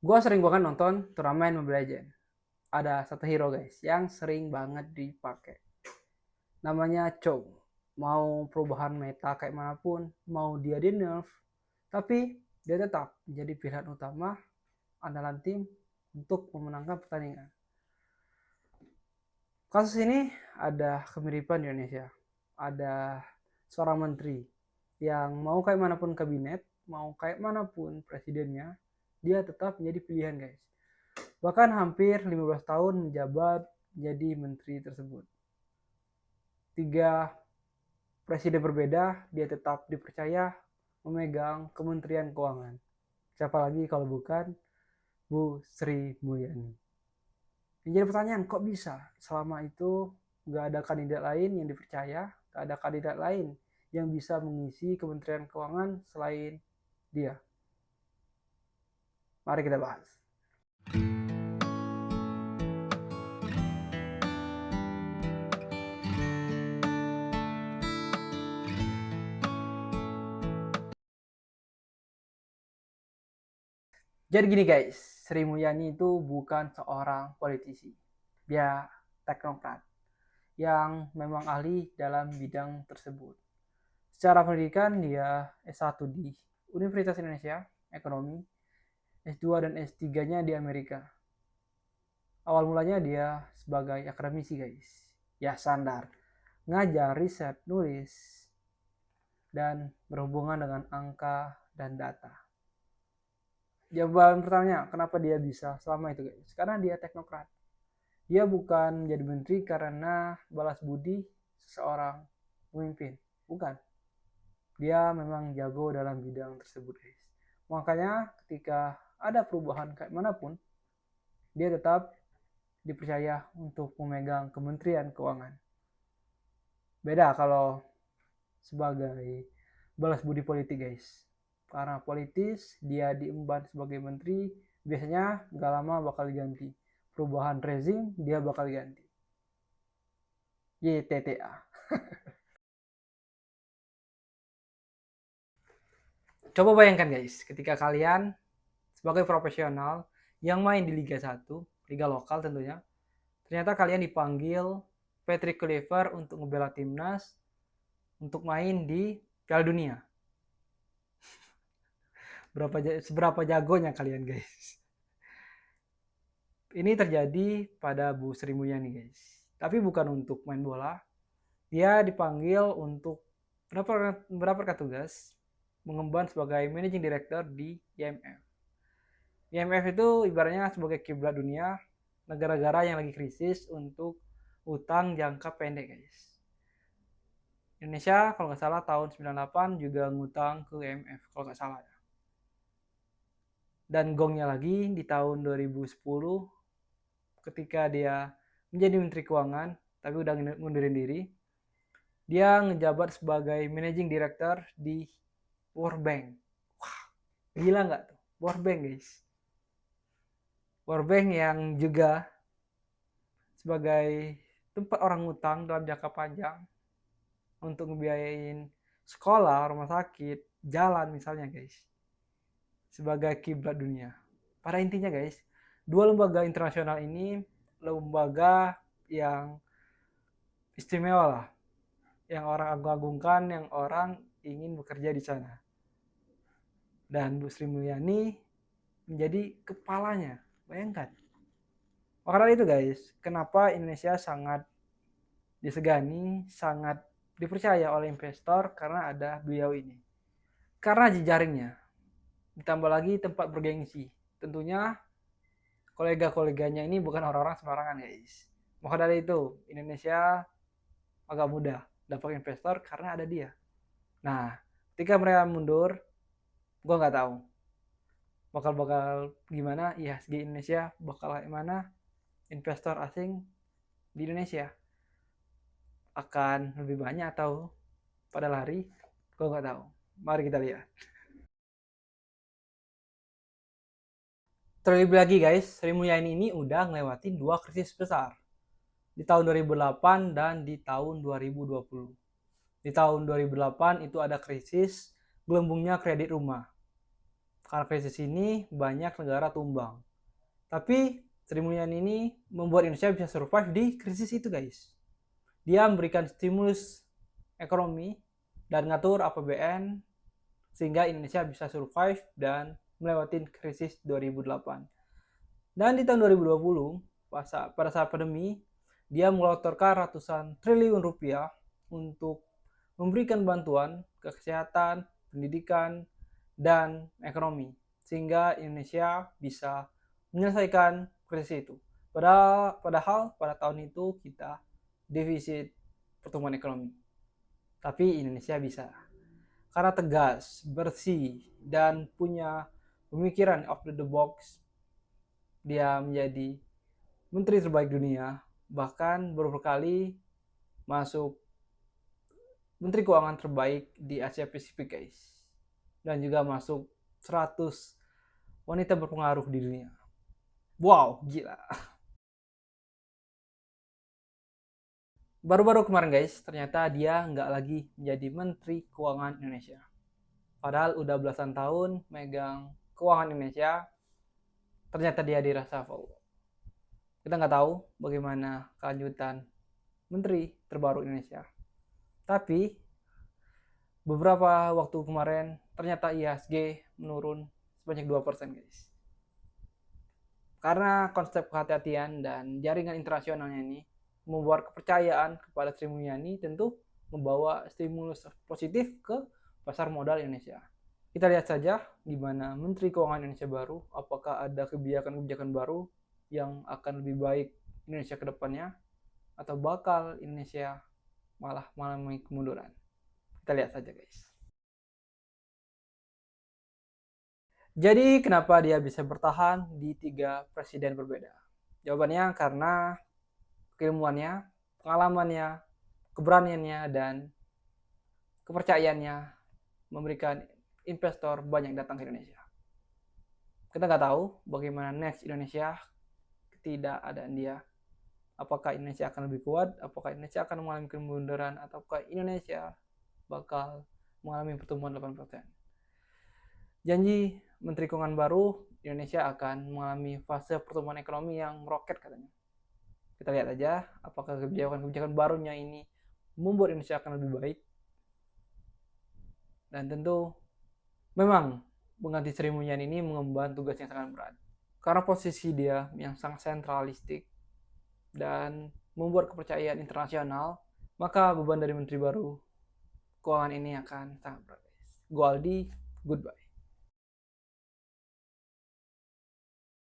Gua sering banget nonton turnamen Mobile Legends. Ada satu hero guys yang sering banget dipakai. Namanya Chow. Mau perubahan meta kayak manapun, mau dia di nerf, tapi dia tetap menjadi pilihan utama andalan tim untuk memenangkan pertandingan. Kasus ini ada kemiripan di Indonesia. Ada seorang menteri yang mau kayak manapun kabinet, mau kayak manapun presidennya, dia tetap menjadi pilihan guys. Bahkan hampir 15 tahun menjabat jadi menteri tersebut. 3 presiden berbeda, dia tetap dipercaya memegang Kementerian Keuangan. Siapa lagi kalau bukan Bu Sri Mulyani. Yang jadi pertanyaan, kok bisa selama itu nggak ada kandidat lain yang dipercaya, nggak ada kandidat lain yang bisa mengisi Kementerian Keuangan selain dia? Mari kita bahas. Jadi gini guys, Sri Mulyani itu bukan seorang politisi. Dia teknokrat yang memang ahli dalam bidang tersebut. Secara pendidikan dia S1 di Universitas Indonesia, Ekonomi, S2 dan S3-nya di Amerika. Awal mulanya dia sebagai akademisi guys. Ya standar, ngajar, riset, nulis, dan berhubungan dengan angka dan data. Jawaban pertamanya, kenapa dia bisa selama itu guys? Karena dia teknokrat. Dia bukan menjadi menteri karena balas budi seseorang pemimpin. Bukan. Dia memang jago dalam bidang tersebut guys. Makanya ketika ada perubahan kayak manapun, dia tetap dipercaya untuk memegang Kementerian Keuangan. Beda kalau sebagai balas budi politik guys. Karena politis dia diemban sebagai menteri, biasanya gak lama bakal diganti. Perubahan rezim dia bakal diganti. YTTA. Coba bayangkan guys, ketika kalian sebagai profesional yang main di Liga 1, Liga lokal tentunya, ternyata kalian dipanggil Patrick Kluivert untuk ngebela timnas untuk main di Piala Dunia. Seberapa jagonya kalian guys? Ini terjadi pada Bu Sri Mulyani guys. Tapi bukan untuk main bola. Dia dipanggil untuk berapa tugas mengemban sebagai managing director di IMF. IMF itu ibaratnya sebagai kiblat dunia negara-negara yang lagi krisis untuk utang jangka pendek guys. Indonesia kalau nggak salah tahun 98 juga ngutang ke IMF kalau nggak salah. Dan gongnya lagi di tahun 2010 ketika dia menjadi Menteri Keuangan tapi udah ngundurin diri, dia ngejabat sebagai Managing Director di World Bank. Wah, gila nggak tuh? World Bank guys. World Bank yang juga sebagai tempat orang ngutang dalam jangka panjang untuk ngebiayain sekolah, rumah sakit, jalan misalnya guys. Sebagai kiblat dunia. Pada intinya guys, dua lembaga internasional ini lembaga yang istimewa lah, yang orang agung-agungkan, yang orang ingin bekerja di sana. Dan Bu Sri Mulyani menjadi kepalanya. Bayangkan. Maka dari itu guys, kenapa Indonesia sangat disegani, sangat dipercaya oleh investor karena ada beliau ini. Karena jejaringnya. Ditambah lagi tempat bergengsi. Tentunya kolega-koleganya ini bukan orang-orang sembarangan guys. Maka dari itu, Indonesia agak mudah dapat investor karena ada dia. Nah, ketika mereka mundur, gue nggak tahu bakal gimana IHSG Indonesia bakal gimana, investor asing di Indonesia akan lebih banyak atau pada lari, gue nggak tahu. Mari kita lihat. Terlebih lagi guys, Sri Mulyani ini udah ngelewatin 2 krisis besar di tahun 2008 dan di tahun 2020. Di tahun 2008 itu ada krisis gelembungnya kredit rumah. Karena krisis ini banyak negara tumbang. Tapi Sri Mulyani ini membuat Indonesia bisa survive di krisis itu guys. Dia memberikan stimulus ekonomi dan ngatur APBN sehingga Indonesia bisa survive dan melewati krisis 2008. Dan di tahun 2020, pada saat pandemi, dia mengelontorkan ratusan triliun rupiah untuk memberikan bantuan ke kesehatan, pendidikan, dan ekonomi. Sehingga Indonesia bisa menyelesaikan krisis itu. Padahal pada tahun itu kita defisit pertumbuhan ekonomi. Tapi Indonesia bisa. Karena tegas, bersih, dan punya pemikiran out of the box, dia menjadi menteri terbaik dunia, bahkan beberapa kali masuk menteri keuangan terbaik di Asia Pasifik guys, dan juga masuk 100 wanita berpengaruh di dunia. Wow, gila. Baru-baru kemarin guys, ternyata dia nggak lagi menjadi menteri keuangan Indonesia. Padahal udah belasan tahun megang keuangan Indonesia, ternyata dia di reshuffle. Kita nggak tahu bagaimana kelanjutan menteri terbaru Indonesia. Tapi beberapa waktu kemarin ternyata IHSG menurun sebanyak 2% guys. Karena konsep kehati-hatian dan jaringan internasionalnya ini membuat kepercayaan kepada Sri Mulyani tentu membawa stimulus positif ke pasar modal Indonesia. Kita lihat saja gimana Menteri Keuangan Indonesia baru, apakah ada kebijakan-kebijakan baru yang akan lebih baik Indonesia ke depannya, atau bakal Indonesia malah mengalami kemunduran. Kita lihat saja guys. Jadi kenapa dia bisa bertahan di 3 presiden berbeda? Jawabannya karena keilmuannya, pengalamannya, keberaniannya, dan kepercayaannya memberikan investor banyak datang ke Indonesia. Kita nggak tahu bagaimana next Indonesia ketidakadaan dia. Apakah Indonesia akan lebih kuat, apakah Indonesia akan mengalami kemunduran, ataukah Indonesia bakal mengalami pertumbuhan 8%. Janji Menteri Keuangan baru, Indonesia akan mengalami fase pertumbuhan ekonomi yang meroket katanya. Kita lihat aja apakah kebijakan-kebijakan barunya ini membuat Indonesia akan lebih baik. Dan tentu memang pengganti Sri Mulyani ini mengemban tugas yang sangat berat. Karena posisi dia yang sangat sentralistik dan membuat kepercayaan internasional, maka beban dari menteri baru keuangan ini akan sangat berat. Go Aldi, goodbye.